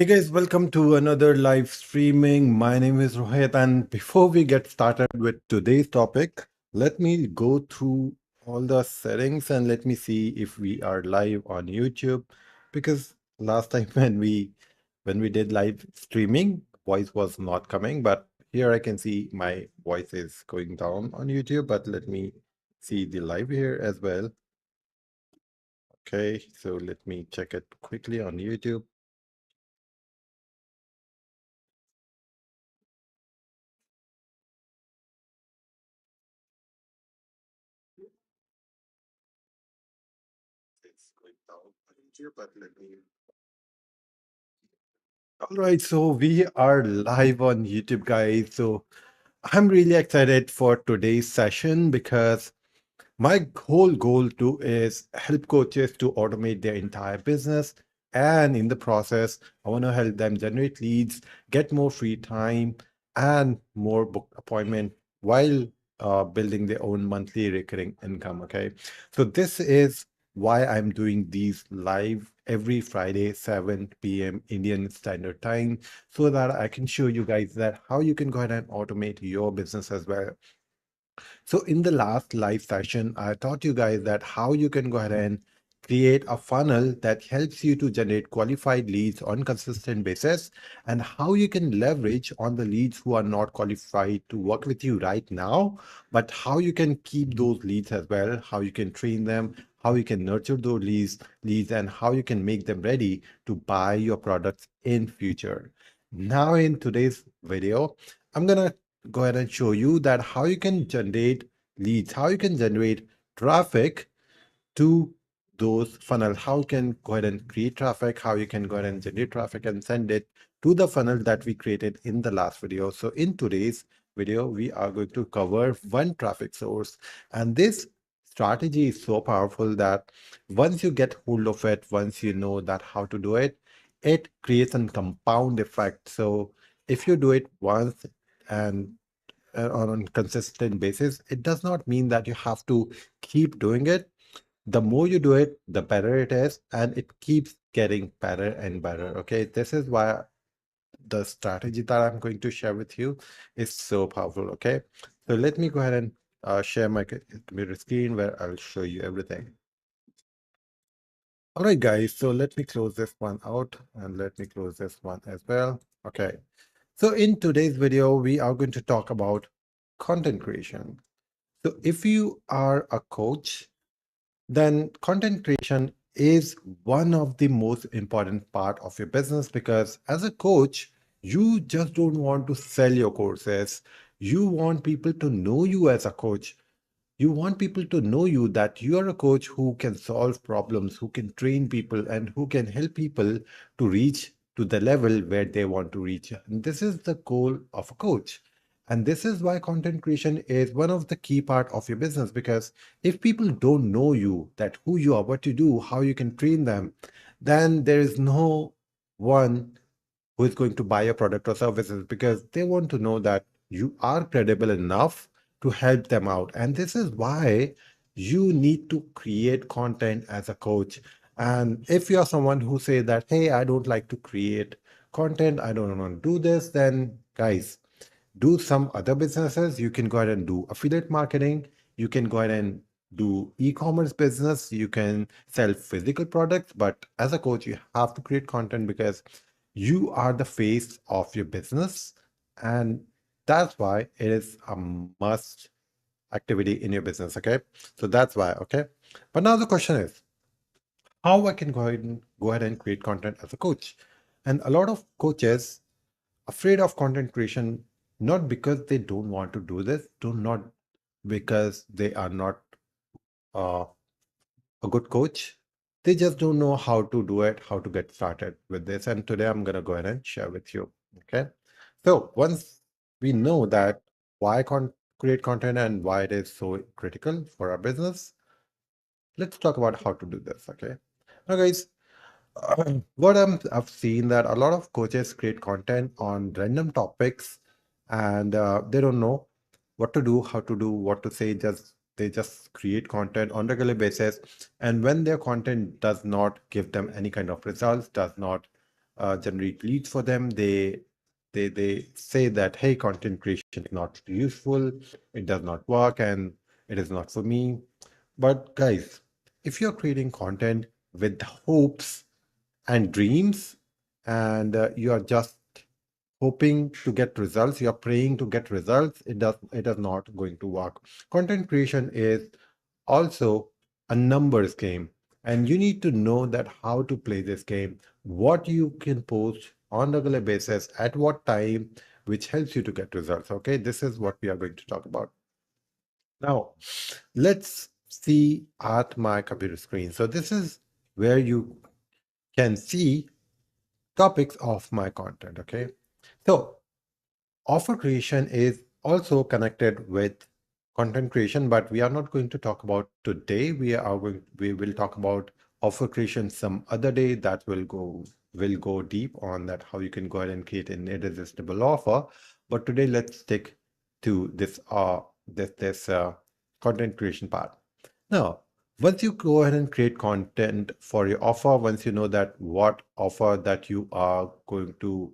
Hey guys, welcome to another live streaming. My name is Rohit, and before we get started with today's topic, let me go through all the settings and let me see if we are live on YouTube. Because last time when we did live streaming, voice was not coming, but here I can see my voice is going down on YouTube. But let me see the live here as well. Okay, so let me check it quickly on YouTube. It's going down on YouTube, but let me. All right, so we are live on YouTube, guys. So I'm really excited for today's session because my whole goal too is help coaches to automate their entire business. And in the process, I want to help them generate leads, get more free time, and more book appointment while building their own monthly recurring income. Okay. So this is why I'm doing these live every Friday, 7 p.m. Indian Standard Time, so that I can show you guys that how you can go ahead and automate your business as well. So in the last live session, I taught you guys that how you can go ahead and create a funnel that helps you to generate qualified leads on consistent basis, and how you can leverage on the leads who are not qualified to work with you right now, but how you can keep those leads as well, how you can train them, how you can nurture those leads, and how you can make them ready to buy your products in future. Now in today's video, I'm gonna go ahead and show you that how you can generate leads, how you can generate traffic to those funnel, how you can go ahead and create traffic, how you can go ahead and generate traffic and send it to the funnel that we created in the last video. So in today's video, we are going to cover one traffic source. And this strategy is so powerful that once you get hold of it, once you know that how to do it, it creates a compound effect. So if you do it once and on a consistent basis, it does not mean that you have to keep doing it. The more you do it, the better it is, and it keeps getting better and better. Okay, this is why the strategy that I'm going to share with you is so powerful. Okay, so let me go ahead and share my computer screen where I'll show you everything. All right, guys, so let me close this one out and let me close this one as well. Okay, so in today's video, we are going to talk about content creation. So if you are a coach, then content creation is one of the most important part of your business, because as a coach, you just don't want to sell your courses. You want people to know you as a coach. You want people to know you that you are a coach who can solve problems, who can train people, and who can help people to reach to the level where they want to reach. And this is the goal of a coach. And this is why content creation is one of the key part of your business, because if people don't know you, that who you are, what you do, how you can train them, then there is no one who is going to buy your product or services, because they want to know that you are credible enough to help them out. And this is why you need to create content as a coach. And if you're someone who say that, hey, I don't like to create content, I don't want to do this, then guys, do some other businesses. You can go ahead and do affiliate marketing. You can go ahead and do e-commerce business. You can sell physical products. But as a coach, you have to create content, because you are the face of your business. And that's why it is a must activity in your business. Okay. So that's why. Okay. But now the question is, how I can go ahead and create content as a coach. And a lot of coaches afraid of content creation, not because they don't want to do this, do not because they are not uh, a good coach. They just don't know how to do it, how to get started with this. And today I'm going to go ahead and share with you. Okay. So once we know that why create content and why it is so critical for our business, let's talk about how to do this. Okay. Now, guys, I've seen that a lot of coaches create content on random topics, and they don't know what to do, how to do, what to say. Just they just create content on regular basis, and when their content does not give them any kind of results, does not generate leads for them. They say that, hey, content creation is not useful, it does not work, and it is not for me. But guys, if you're creating content with hopes and dreams, and you are just hoping to get results, you're praying to get results, it is not going to work. Content creation is also a numbers game, and you need to know that how to play this game, what you can post on a regular basis at what time, which helps you to get results. Okay, this is what we are going to talk about now. Let's see at my computer screen. So this is where you can see topics of my content. Okay, so offer creation is also connected with content creation, but we are not going to talk about today. We will talk about offer creation some other day. That will go deep on that, how you can go ahead and create an irresistible offer. But today let's stick to this content creation part. Now, once you go ahead and create content for your offer, once you know that what offer that you are going to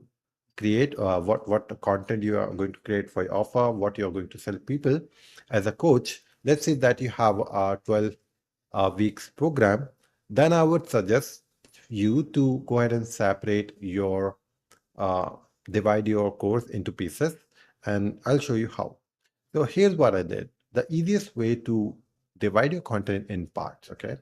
create, what content you are going to create for your offer, what you're going to sell people as a coach. Let's say that you have a 12 weeks program, then I would suggest you to go ahead and uh, divide your course into pieces, and I'll show you how. So here's what I did. The easiest way to divide your content in parts, okay?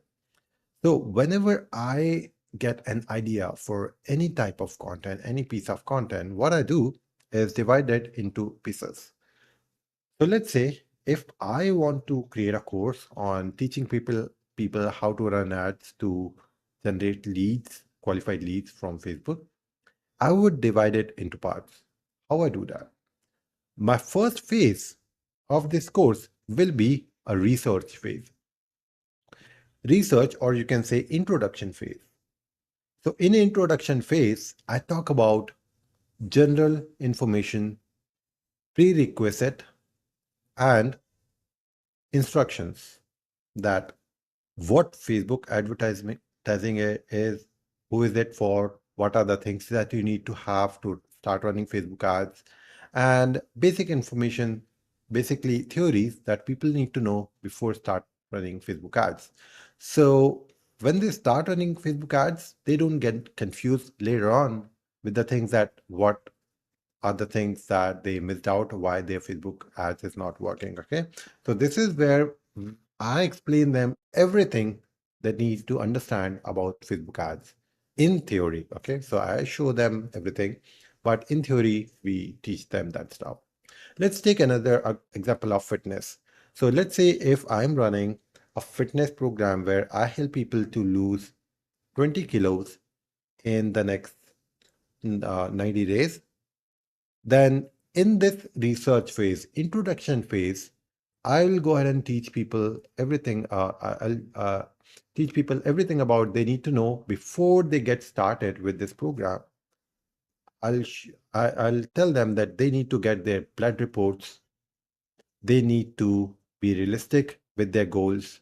So whenever I get an idea for any type of content, any piece of content, what I do is divide it into pieces. So let's say if I want to create a course on teaching people how to run ads to generate leads, qualified leads from Facebook, I would divide it into parts. How I do that? My first phase of this course will be a research phase. Research, or you can say introduction phase. So in introduction phase, I talk about general information, prerequisite, and instructions, that what Facebook advertising is, who is it for, what are the things that you need to have to start running Facebook ads, and basic information, basically theories that people need to know before start running Facebook ads. So when they start running Facebook ads, they don't get confused later on with the things that what are the things that they missed out, why their Facebook ads is not working. Okay, so this is where I explain them everything they need to understand about Facebook ads in theory. Okay, so I show them everything, but in theory we teach them that stuff. Let's take another example of fitness. So let's say if I'm running a fitness program where I help people to lose 20 kilos in the next 90 days, then in this research phase, introduction phase, I will go ahead and teach people everything. I'll teach people everything about they need to know before they get started with this program. I'll tell them that they need to get their blood reports. They need to be realistic with their goals.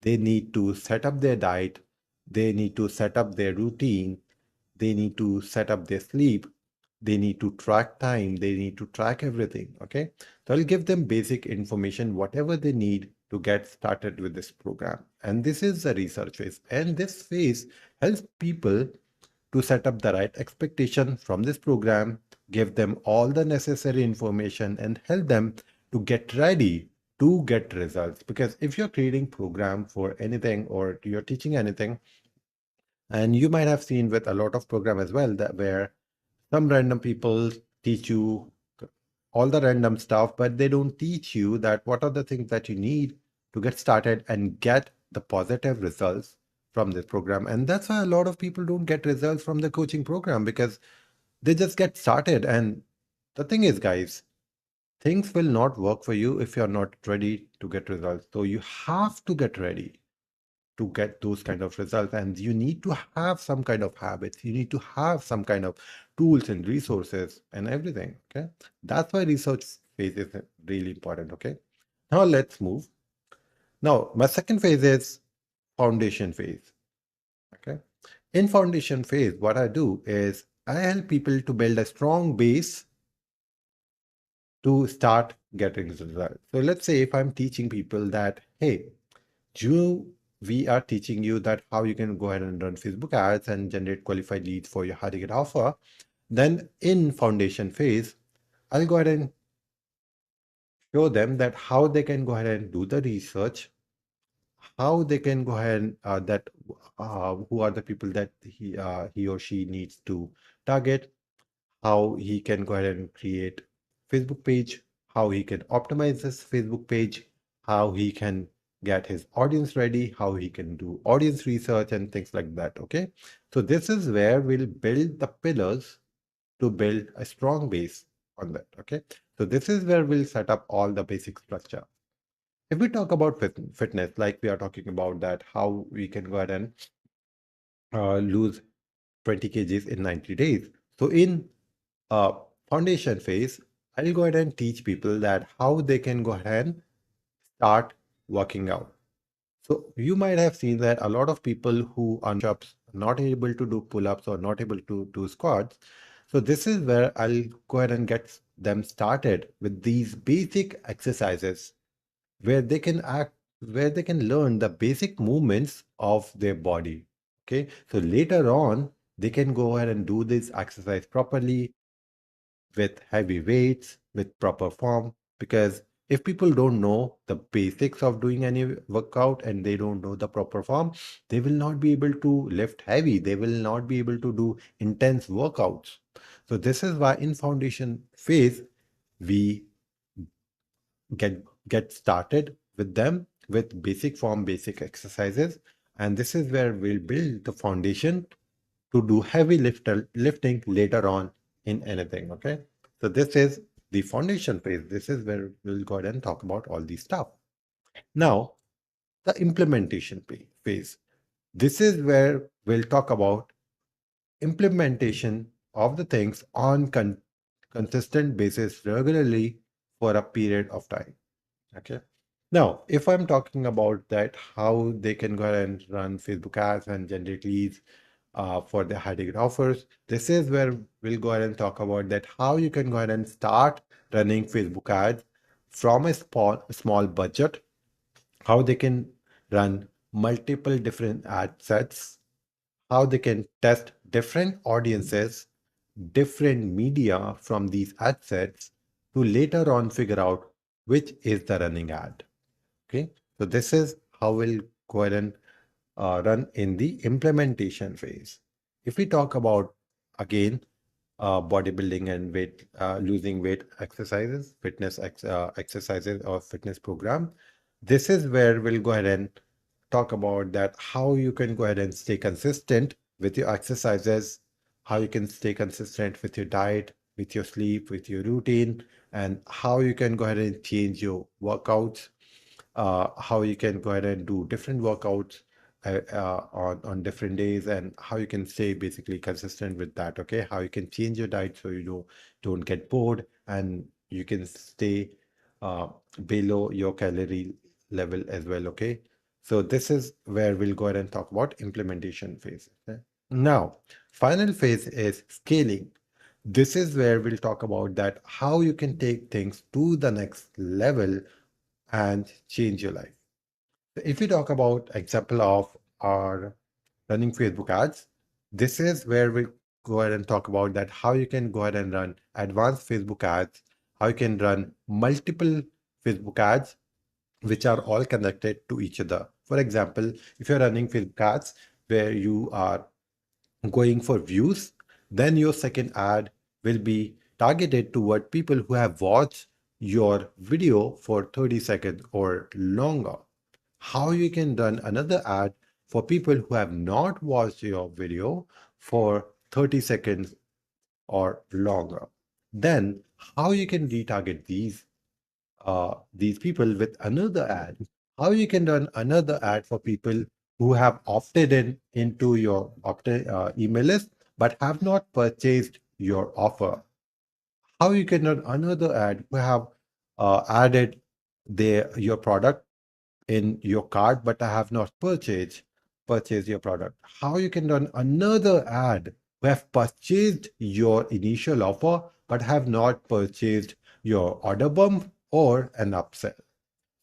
They need to set up their diet. They need to set up their routine. They need to set up their sleep. They need to track time. They need to track everything. Okay. So I'll give them basic information, whatever they need to get started with this program. And this is the research phase. And this phase helps people to set up the right expectation from this program, give them all the necessary information, and help them to get ready to get results. Because if you're creating program for anything or you're teaching anything, and you might have seen with a lot of program as well, that where some random people teach you all the random stuff, but they don't teach you that what are the things that you need to get started and get the positive results from this program. And that's why a lot of people don't get results from the coaching program, because they just get started. And the thing is, guys, things will not work for you if you're not ready to get results. So you have to get ready to get those kind of results, and you need to have some kind of habits, you need to have some kind of tools and resources and everything. Okay, that's why research phase is really important. Okay, now let's move. Now my second phase is foundation phase. Okay, in foundation phase what I do is I help people to build a strong base to start getting results. So let's say if I'm teaching people that, hey, you, we are teaching you that how you can go ahead and run Facebook ads and generate qualified leads for your high ticket offer. Then in foundation phase, I'll go ahead and show them that how they can go ahead and do the research, how they can go ahead and who are the people that he or she needs to target, how he can go ahead and create Facebook page, how he can optimize this Facebook page, how he can get his audience ready, how he can do audience research and things like that. Okay. So this is where we'll build the pillars to build a strong base on that. Okay. So this is where we'll set up all the basic structure. If we talk about fitness, like we are talking about that, how we can go ahead and lose 20 kgs in 90 days. So in uh, foundation phase, I'll go ahead and teach people that how they can go ahead and start working out. So you might have seen that a lot of people who are not able to do pull-ups or not able to do squats. So this is where I'll go ahead and get them started with these basic exercises where they can where they can learn the basic movements of their body. Okay, so later on, they can go ahead and do this exercise properly with heavy weights, with proper form. Because if people don't know the basics of doing any workout and they don't know the proper form, they will not be able to lift heavy. They will not be able to do intense workouts. So this is why in foundation phase, we get started with them with basic form, basic exercises. And this is where we'll build the foundation to do heavy lifting later on in anything. Okay. So this is the foundation phase. This is where we'll go ahead and talk about all these stuff. Now, the implementation phase. This is where we'll talk about implementation of the things on consistent basis regularly for a period of time. Okay. Now, if I'm talking about that, how they can go ahead and run Facebook ads and generate leads for their high ticket offers, this is where we'll go ahead and talk about that, how you can go ahead and start running Facebook ads from a small budget, how they can run multiple different ad sets, how they can test different audiences, different media from these ad sets to later on figure out which is the running ad. Okay, so this is how we'll go ahead and run in the implementation phase. If we talk about again bodybuilding and weight losing weight exercises, exercises or fitness program, this is where we'll go ahead and talk about that how you can go ahead and stay consistent with your exercises, how you can stay consistent with your diet, with your sleep, with your routine, and how you can go ahead and change your workouts, how you can go ahead and do different workouts on different days, and how you can stay basically consistent with that. Okay, how you can change your diet so you don't get bored and you can stay uh, below your calorie level as well. Okay, so this is where we'll go ahead and talk about implementation phase. Okay? Now, final phase is scaling. This is where we'll talk about that how you can take things to the next level and change your life. If we talk about example of our running Facebook ads, this is where we go ahead and talk about that how you can go ahead and run advanced Facebook ads, how you can run multiple Facebook ads which are all connected to each other. For example, if you're running Facebook ads where you are going for views, then your second ad will be targeted toward people who have watched your video for 30 seconds or longer. How you can run another ad for people who have not watched your video for 30 seconds or longer. Then how you can retarget these people with another ad. How you can run another ad for people who have opted into your email list but have not purchased your offer. How you can run another ad who have added your product in your cart but I have not purchased your product. How you can run another ad who have purchased your initial offer but have not purchased your order bump or an upsell.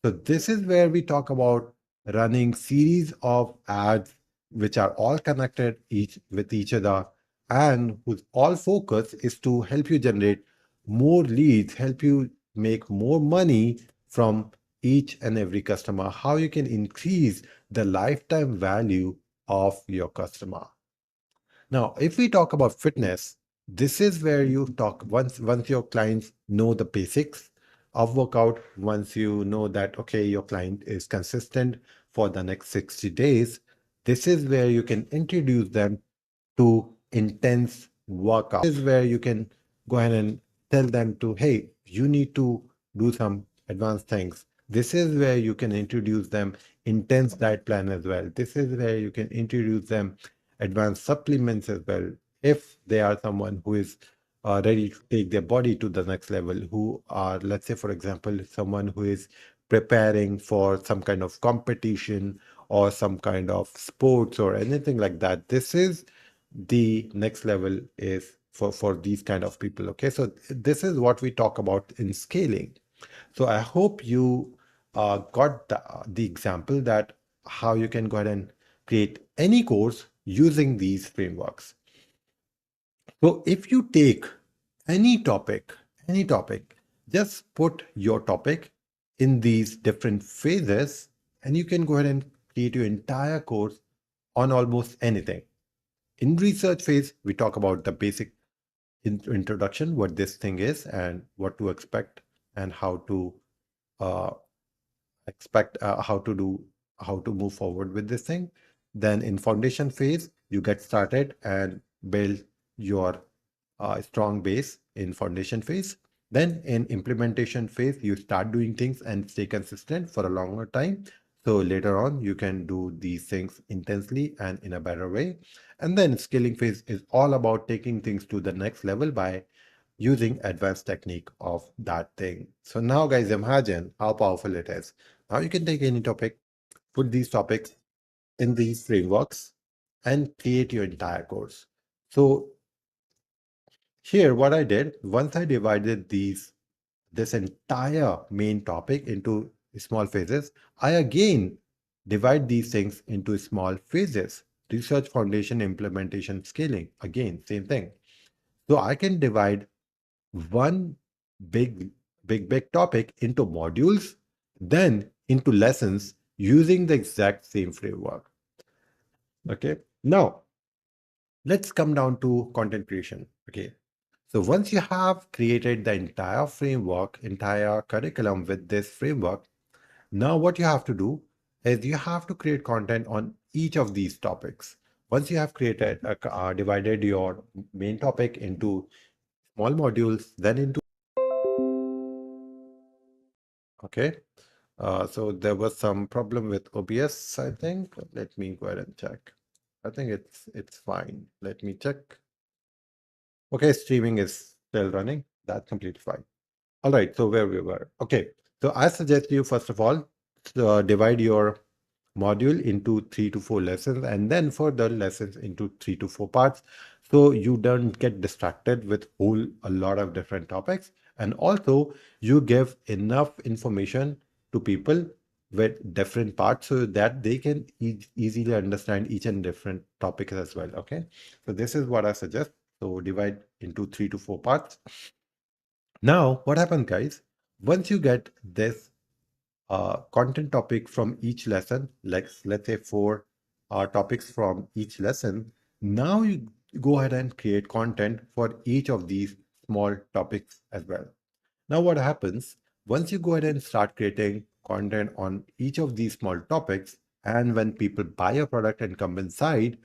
So this is where we talk about running series of ads which are all connected each with each other and whose all focus is to help you generate more leads, help you make more money from each and every customer, how you can increase the lifetime value of your customer. Now, if we talk about fitness, this is where you talk once your clients know the basics of workout, once you know that okay, your client is consistent for the next 60 days, this is where you can introduce them to intense workout. This is where you can go ahead and tell them to, hey, you need to do some advanced things. This is where you can introduce them intense diet plan as well. This is where you can introduce them advanced supplements as well. If they are someone who is ready to take their body to the next level, who are, let's say, for example, someone who is preparing for some kind of competition or some kind of sports or anything like that. This is the next level is for these kind of people. Okay, so this is what we talk about in scaling. So I hope you got the example that how you can go ahead and create any course using these frameworks. So if you take any topic, just put your topic in these different phases, and you can go ahead and create your entire course on almost anything. In research phase, we talk about the basic introduction, what this thing is and what to expect and how to uh, expect how to move forward with this thing. Then in foundation phase, you get started and build your strong base in foundation phase. Then in implementation phase, you start doing things and stay consistent for a longer time. So later on, you can do these things intensely and in a better way. And then scaling phase is all about taking things to the next level by using advanced technique of that thing. So now guys, imagine how powerful it is. Now you can take any topic, put these topics in these frameworks and create your entire course. So here, what I did, once I divided this entire main topic into small phases, I again divide these things into small phases. Research, foundation, implementation, scaling. Again, same thing. So I can divide one big, big topic into modules, then into lessons using the exact same framework. Okay. Now, let's come down to content creation. Okay. So once you have created the entire framework, entire curriculum with this framework, now what you have to do is you have to create content on each of these topics. Once you have created, divided your main topic into small modules, then into, okay. So there was some problem with OBS, I think. Let me go ahead and check. I think it's fine. Let me check. Okay, streaming is still running. That's completely fine. All right, so where we were. Okay, so I suggest you first of all divide your module into 3 to 4 lessons and then further lessons into 3 to 4 parts so you don't get distracted with a lot of different topics, and also you give enough information to people with different parts so that they can easily understand each and different topics as well. Okay, so this is what I suggest. So divide into 3 to 4 parts. Now what happens, guys, once you get this content topic from each lesson, like let's say 4 topics from each lesson. Now you go ahead and create content for each of these small topics as well. Now what happens once you go ahead and start creating content on each of these small topics, and when people buy a product and come inside,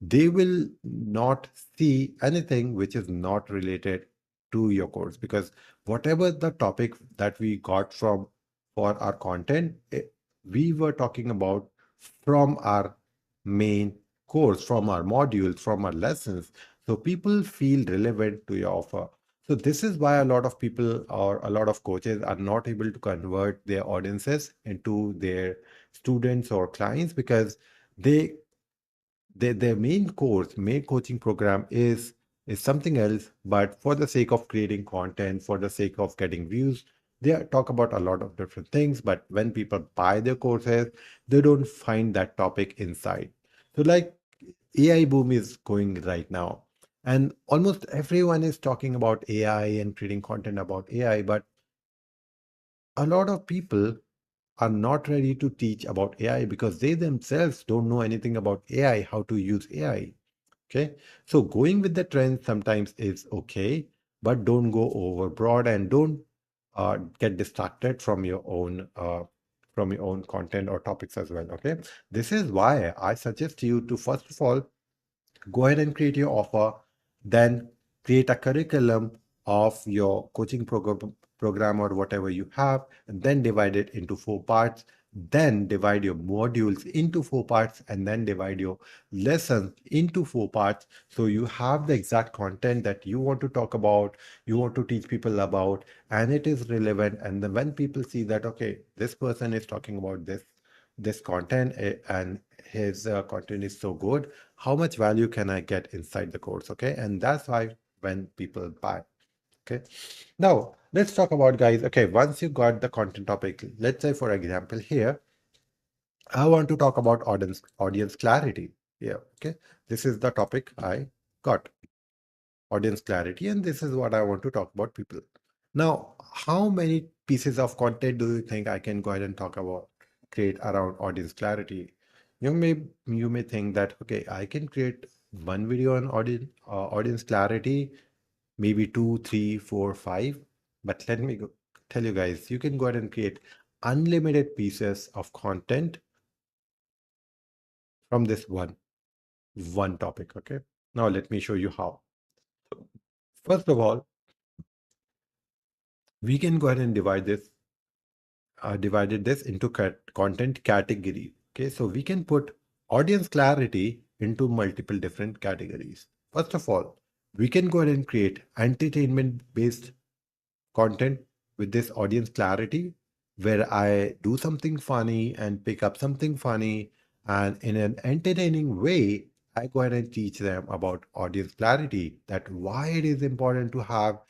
they will not see anything which is not related to your course, because whatever the topic that we got from for our content, we were talking about from our main course, from our modules, from our lessons. So people feel relevant to your offer. So this is why a lot of people or a lot of coaches are not able to convert their audiences into their students or clients, because they their main course, main coaching program is something else, but for the sake of creating content, for the sake of getting views, they talk about a lot of different things. But when people buy their courses, they don't find that topic inside. So like AI boom is going right now, and almost everyone is talking about AI and creating content about AI, but a lot of people are not ready to teach about AI because they themselves don't know anything about AI, how to use AI. Okay. So going with the trend sometimes is okay, but don't go overboard and don't get distracted from your own content or topics as well. Okay. This is why I suggest you to first of all go ahead and create your offer, then create a curriculum of your coaching program or whatever you have, and then divide it into 4 parts. Then divide your modules into 4 parts, and then divide your lessons into 4 parts. So you have the exact content that you want to talk about, you want to teach people about, and it is relevant. And then when people see that, okay, this person is talking about this content, and his content is so good, how much value can I get inside the course? Okay. And that's why when people buy. Okay. Now let's talk about, guys. Okay. Once you got the content topic, let's say, for example, here, I want to talk about audience clarity. Yeah. Okay. This is the topic I got, audience clarity. And this is what I want to talk about people. Now, how many pieces of content do you think I can go ahead and talk about, create around audience clarity? You may think that, okay, I can create one video on audience clarity, maybe two, three, four, five. But let me tell you guys, you can go ahead and create unlimited pieces of content from this one topic. Okay. Now let me show you how. First of all, we can go ahead and divided this into content category. Okay, so we can put audience clarity into multiple different categories. First of all, we can go ahead and create entertainment based content with this audience clarity, where I do something funny and pick up something funny, and in an entertaining way, I go ahead and teach them about audience clarity, that why it is important to have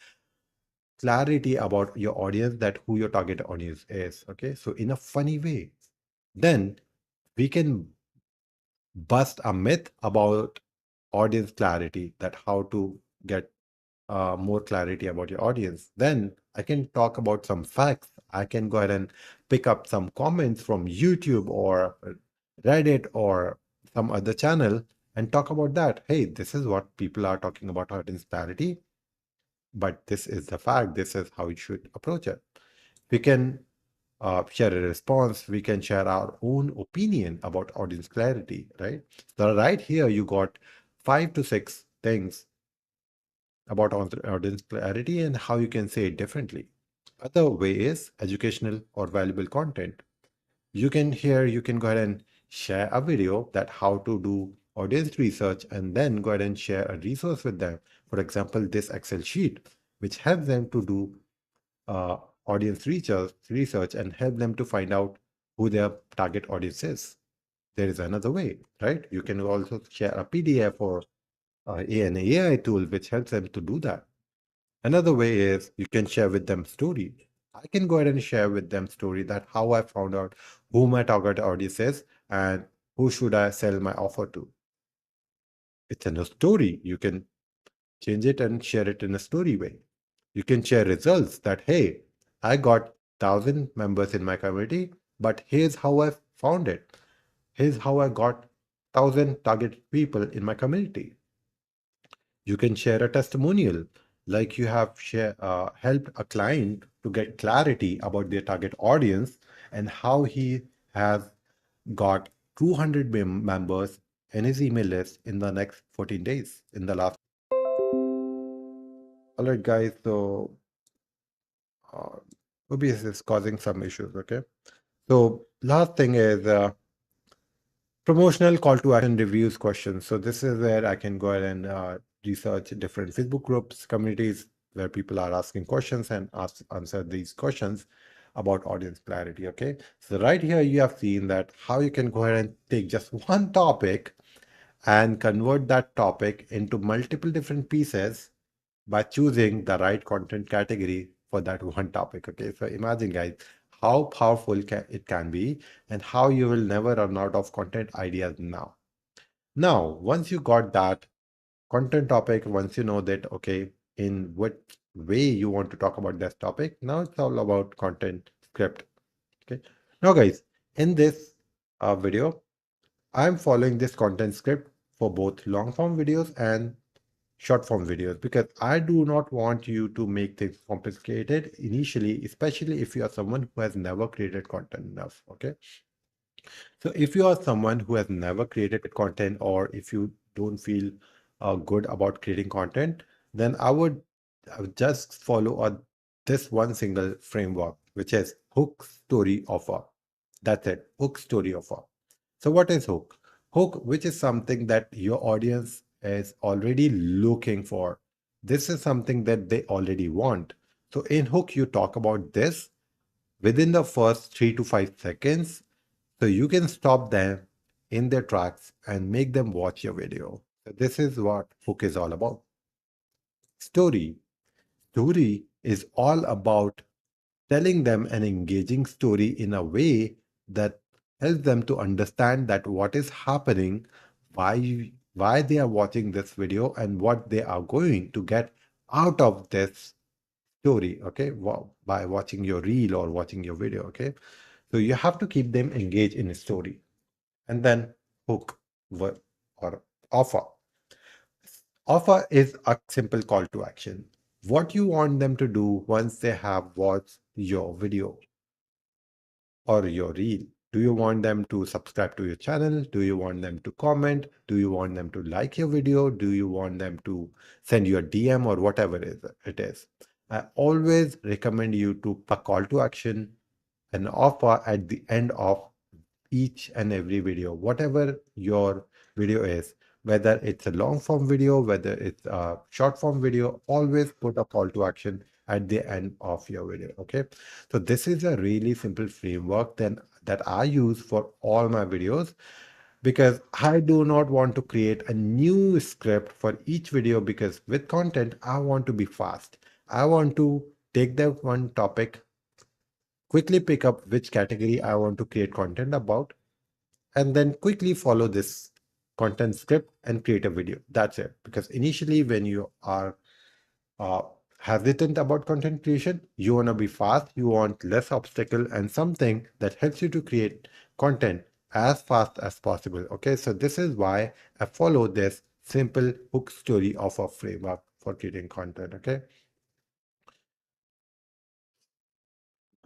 clarity about your audience, that who your target audience is. Okay, so in a funny way, then we can bust a myth about audience clarity, that how to get more clarity about your audience. Then I can talk about some facts. I can go ahead and pick up some comments from YouTube or Reddit or some other channel and talk about that. Hey, this is what people are talking about audience clarity, but this is the fact. This is how you should approach it. We can share a response. We can share our own opinion about audience clarity, right? So right here, you got 5 to 6 things about audience clarity and how you can say it differently. Other way is educational or valuable content. You can go ahead and share a video that how to do audience research, and then go ahead and share a resource with them. For example, this Excel sheet, which helps them to do uh, audience research and help them to find out who their target audience is. There is another way, right? You can also share a PDF or an AI tool which helps them to do that. Another way is you can share with them story. I can go ahead and share with them story, that how I found out who my target audience is and who should I sell my offer to. It's in a story. You can change it and share it in a story way. You can share results, that, hey, I got 1,000 members in my community, but here's how I found it. Here's how I got 1,000 target people in my community. You can share a testimonial, like you have helped a client to get clarity about their target audience and how he has got 200 members in his email list in the next 14 days in the last. All right, guys. So uh, OBS is causing some issues. Okay. So last thing is promotional call to action reviews questions. So this is where I can go ahead and research different Facebook groups, communities where people are asking questions and answer these questions about audience clarity. Okay. So right here you have seen that how you can go ahead and take just one topic and convert that topic into multiple different pieces by choosing the right content category for that one topic. Okay, so imagine, guys, how powerful it can be and how you will never run out of content ideas now. Now, once you got that content topic, once you know that, okay, in what way you want to talk about this topic, now it's all about content script. Okay, now, guys, in this video, I'm following this content script for both long form videos and short form videos because I do not want you to make things complicated initially, especially if you are someone who has never created content enough. Okay, so if you are someone who has never created content, or if you don't feel good about creating content, then I would just follow this one single framework, which is hook, story, offer. That's it, hook, story, offer. So what is hook? Hook, which is something that your audience is already looking for. This is something that they already want. So in hook, you talk about this within the first 3 to 5 seconds, so you can stop them in their tracks and make them watch your video. So this is what hook is all about. Story. Story is all about telling them an engaging story in a way that helps them to understand that what is happening, why they are watching this video, and what they are going to get out of this story. Okay, by watching your reel or watching your video. Okay, so you have to keep them engaged in a story. And then hook or offer. Offer is a simple call to action. What you want them to do once they have watched your video or your reel. Do you want them to subscribe to your channel? Do you want them to comment? Do you want them to like your video? Do you want them to send you a DM or whatever it is? I always recommend you to put a call to action, an offer at the end of each and every video, whatever your video is, whether it's a long form video, whether it's a short form video, always put a call to action at the end of your video. Okay, so this is a really simple framework then that I use for all my videos, because I do not want to create a new script for each video, because with content I want to be fast. I want to take that one topic, quickly pick up which category I want to create content about, and then quickly follow this content script and create a video. That's it. Because initially, when you are uh, hesitant about content creation, you want to be fast, you want less obstacle, and something that helps you to create content as fast as possible. Okay, so this is why I follow this simple hook story of a framework for creating content. Okay,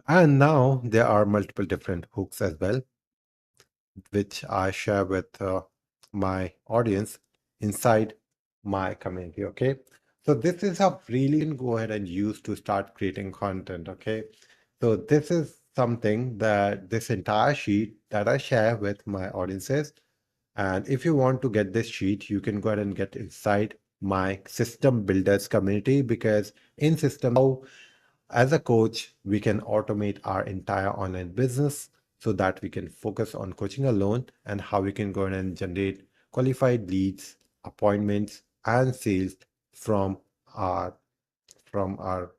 and now there are multiple different hooks as well, which I share with my audience inside my community. Okay, so this is a really you can go ahead and use to start creating content. Okay, so this is something that this entire sheet that I share with my audiences. And if you want to get this sheet, you can go ahead and get inside my system builders community, because in system, as a coach, we can automate our entire online business so that we can focus on coaching alone, and how we can go ahead and generate qualified leads, appointments, and sales from our from our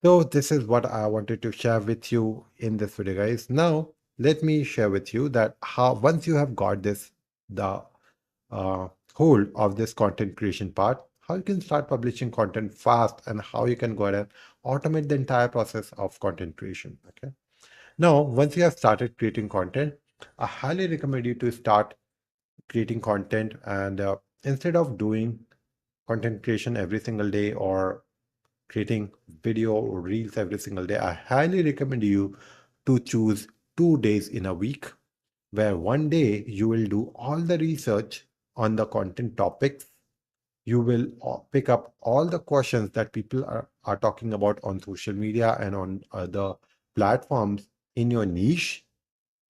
so this is what I wanted to share with you in this video, guys. Now let me share with you that how once you have got the uh, hold of this content creation part, how you can start publishing content fast, and how you can go ahead and automate the entire process of content creation. Okay. Now, once you have started creating content, I highly recommend you to start creating content, and instead of doing content creation every single day, or creating video or reels every single day, I highly recommend you to choose 2 days in a week, where one day you will do all the research on the content topics. You will pick up all the questions that people are talking about on social media and on other platforms in your niche.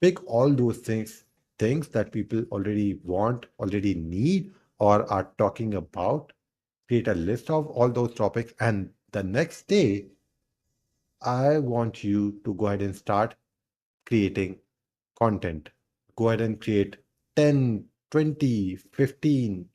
Pick all those things that people already want, already need, or are talking about. Create a list of all those topics, and the next day, I want you to go ahead and start creating content. Go ahead and create 10, 20, 15,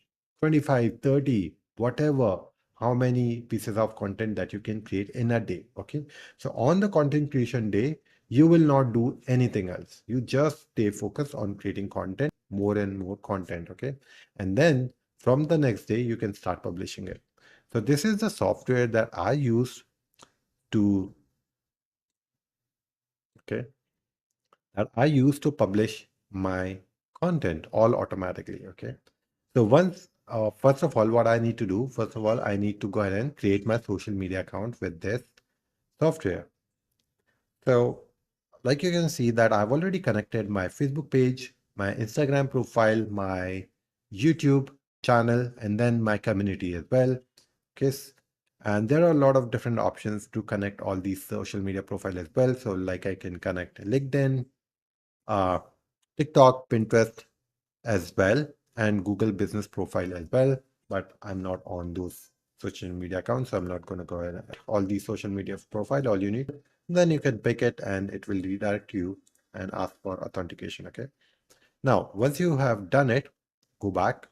25, 30, whatever, how many pieces of content that you can create in a day. Okay. So on the content creation day, you will not do anything else. You just stay focused on creating content, more and more content. Okay. And then from the next day, you can start publishing it. So this is the software that I use to, okay, that I use to publish my content all automatically. Okay. So first of all, what I need to do, first of all, I need to go ahead and create my social media account with this software. So like you can see that I've already connected my Facebook page, my Instagram profile, my YouTube channel, and then my community as well. Okay. And there are a lot of different options to connect all these social media profile as well. So like I can connect LinkedIn, uh, TikTok, Pinterest as well, and Google Business Profile as well. But I'm not on those social media accounts, so I'm not going to go ahead and all these social media profile. All you need, then you can pick it, and it will redirect you and ask for authentication. Okay. Now, once you have done it, go back,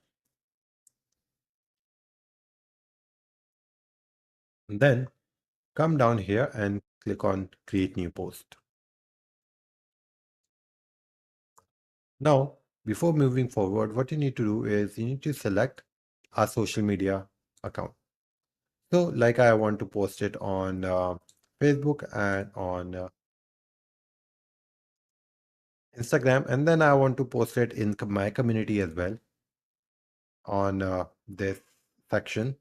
and then come down here and click on Create New Post. Now, before moving forward, what you need to do is you need to select a social media account. So, like I want to post it on Facebook and on Instagram, and then I want to post it in my community as well on this section,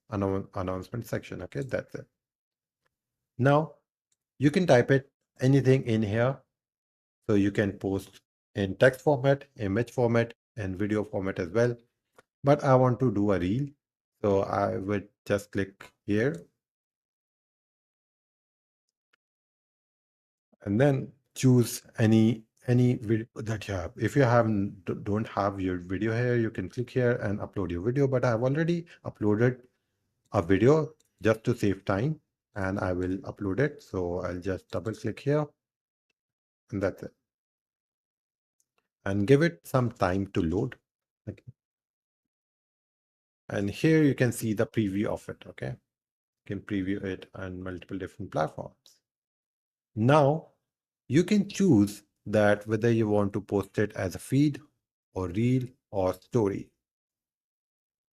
announcement section. Okay, that's it. Now you can type it anything in here. So you can post in text format, image format, and video format as well. But I want to do a reel. So I would just click here and then choose any video that you have. If you don't have your video here, you can click here and upload your video. But I've already uploaded a video just to save time, and I will upload it. So I'll just double click here, and that's it. And give it some time to load. Okay. And here you can see the preview of it. Okay, you can preview it on multiple different platforms. Now you can choose that whether you want to post it as a feed or reel or story.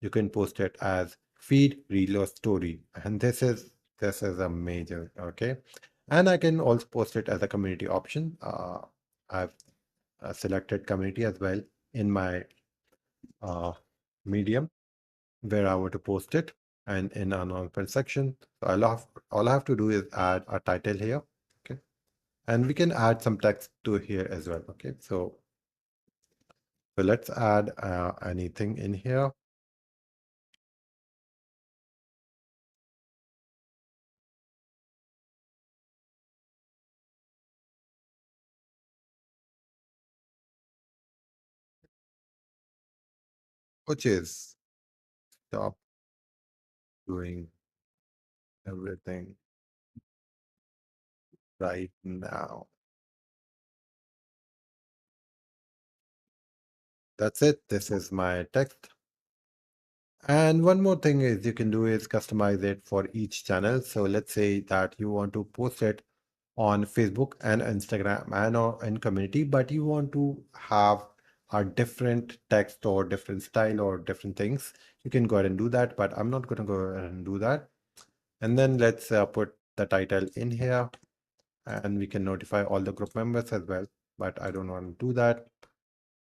You can post it as feed, reel, or story. And this is a major, okay. And I can also post it as a community option. I've selected community as well in my uh, medium where I want to post it and in announcement section. So all I have to do is add a title here. Okay. And we can add some text to here as well. Okay. So let's add anything in here. Which is stop doing everything right now. That's it. This is my text. And one more thing is you can do is customize it for each channel. So let's say that you want to post it on Facebook and Instagram and or in community, but you want to have a different text or different style or different things. You can go ahead and do that, but I'm not going to go ahead and do that. And then let's put the title in here, and we can notify all the group members as well, but I don't want to do that.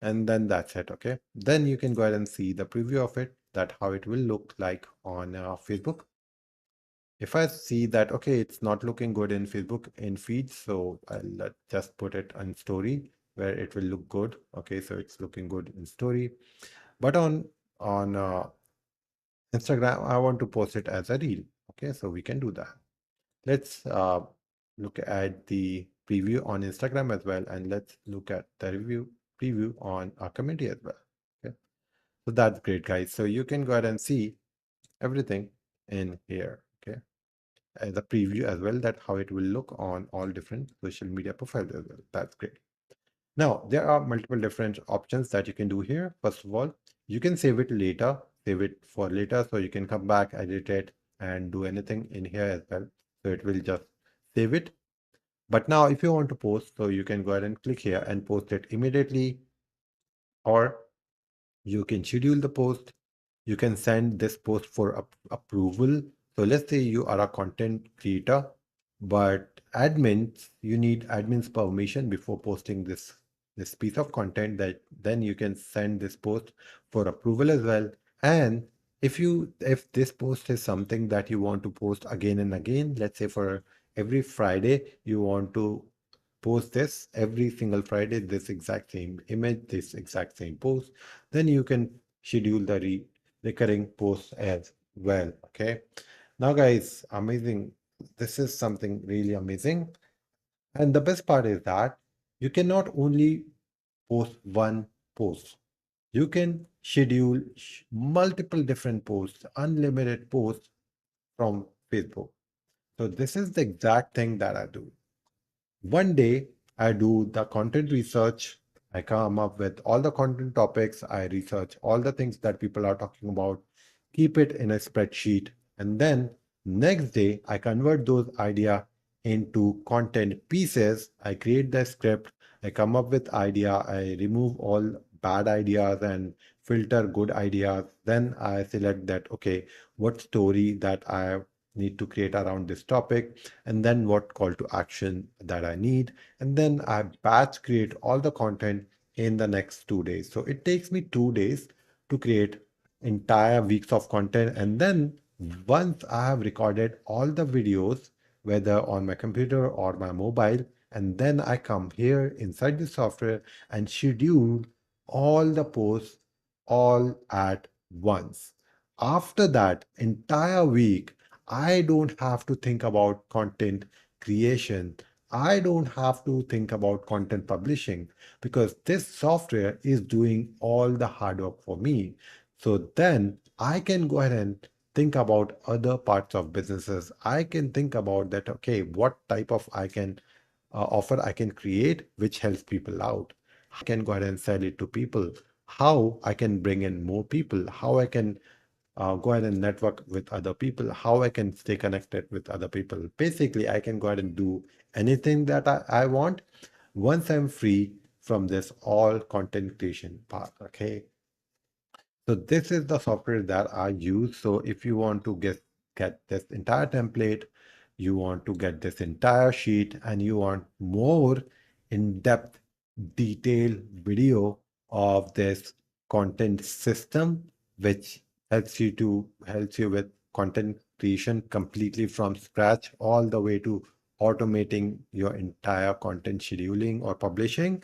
And then that's it. Okay, then you can go ahead and see the preview of it, that how it will look like on Facebook. If I see that, okay, it's not looking good in Facebook in feeds, so I'll just put it on story where it will look good. Okay, so it's looking good in story, but on Instagram I want to post it as a reel. Okay, so we can do that. Let's look at the preview on Instagram as well, and let's look at the review preview on our community as well. Okay, so that's great, guys. So you can go ahead and see everything in here. Okay, as a preview as well, that how it will look on all different social media profiles as well. That's great. Now, there are multiple different options that you can do here. First of all, you can save it later, save it for later, so you can come back, edit it, and do anything in here as well. So it will just save it. But now, if you want to post, so you can go ahead and click here and post it immediately, or you can schedule the post. You can send this post for approval. So let's say you are a content creator, but admins, you need admins permission before posting this piece of content, that then you can send this post for approval as well. And if this post is something that you want to post again and again, let's say for every Friday you want to post this every single Friday, this exact same image, this exact same post, then you can schedule the recurring posts as well. Okay. Now, guys, amazing. This is something really amazing. And the best part is that you can not only post one post, you can schedule multiple different posts, unlimited posts from Facebook. So this is the exact thing that I do. One day, I do the content research. I come up with all the content topics. I research all the things that people are talking about, keep it in a spreadsheet. And then next day, I convert those idea into content pieces. I create the script. I come up with idea. I remove all bad ideas and filter good ideas. Then I select that, okay, what story that I need to create around this topic, and then what call to action that I need. And then I batch create all the content in the next 2 days. So it takes me 2 days to create entire weeks of content. And then once I have recorded all the videos, whether on my computer or my mobile, and then I come here inside the software and schedule all the posts all at once. After that entire week, I don't have to think about content creation. I don't have to think about content publishing, because this software is doing all the hard work for me. So then I can go ahead and think about other parts of businesses. I can think about that, okay, what type of I can offer I can create which helps people out. I can go ahead and sell it to people. How I can bring in more people. How I can go ahead and network with other people, how I can stay connected with other people. Basically, I can go ahead and do anything that I want once I'm free from this all content creation part. Okay. So this is the software that I use. So if you want to get this entire template, you want to get this entire sheet, and you want more in-depth, detailed video of this content system, which helps you with content creation completely from scratch, all the way to automating your entire content scheduling or publishing,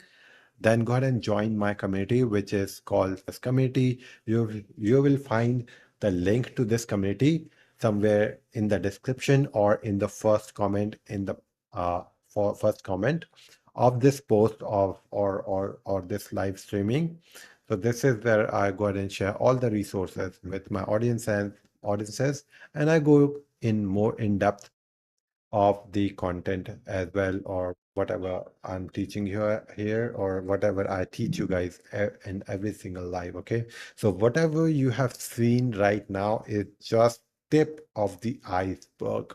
then go ahead and join my community, which is called this community. You will find the link to this community somewhere in the description or in the first comment in the for first comment of this post of or this live streaming. So this is where I go ahead and share all the resources with my audience and audiences, and I go in more in depth of the content as well, or whatever I'm teaching here, or whatever I teach you guys in every single live. Okay, so whatever you have seen right now is just tip of the iceberg.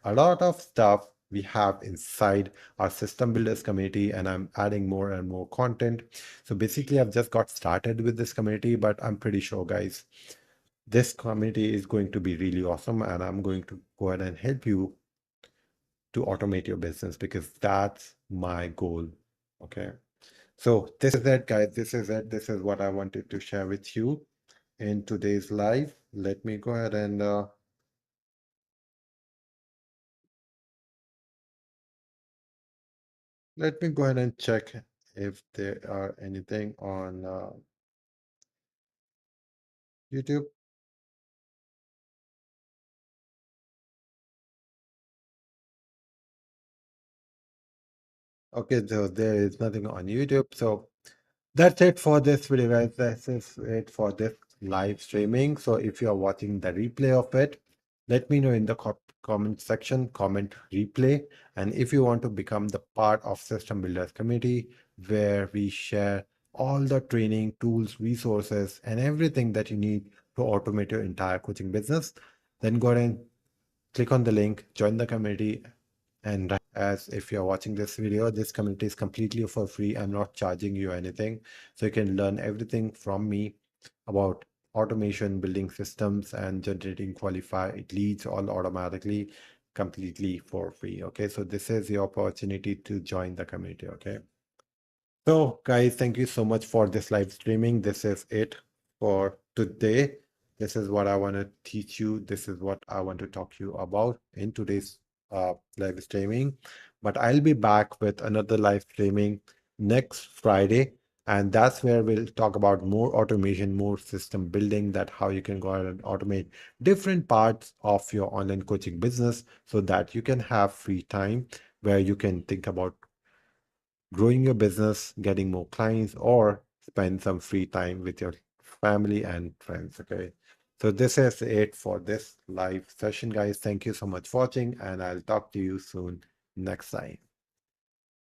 A lot of stuff we have inside our system builders community, and I'm adding more and more content. So basically I've just got started with this community, but I'm pretty sure, guys, this community is going to be really awesome, and I'm going to go ahead and help you to automate your business, because that's my goal. Okay. So this is it, guys. This is it. This is what I wanted to share with you in today's live. Let me go ahead and check if there are anything on YouTube. Okay, so there is nothing on YouTube. So that's it for this video, guys. This is it for this live streaming. So if you are watching the replay of it, let me know in the comment section, comment replay. And if you want to become the part of System Builders community, where we share all the training, tools, resources, and everything that you need to automate your entire coaching business. Then go ahead and click on the link, join the community, and as if you're watching this video, this community is completely for free. I'm not charging you anything. So you can learn everything from me about automation, building systems, and generating qualified leads all automatically, completely for free. Okay, so this is your opportunity to join the community. Okay. So, guys, thank you so much for this live streaming. This is it for today. This is what I want to teach you. This is what I want to talk to you about in today's live streaming. But I'll be back with another live streaming next Friday. And that's where we'll talk about more automation, more system building, that how you can go ahead and automate different parts of your online coaching business so that you can have free time where you can think about growing your business, getting more clients, or spend some free time with your family and friends. Okay. So this is it for this live session, guys. Thank you so much for watching, and I'll talk to you soon next time.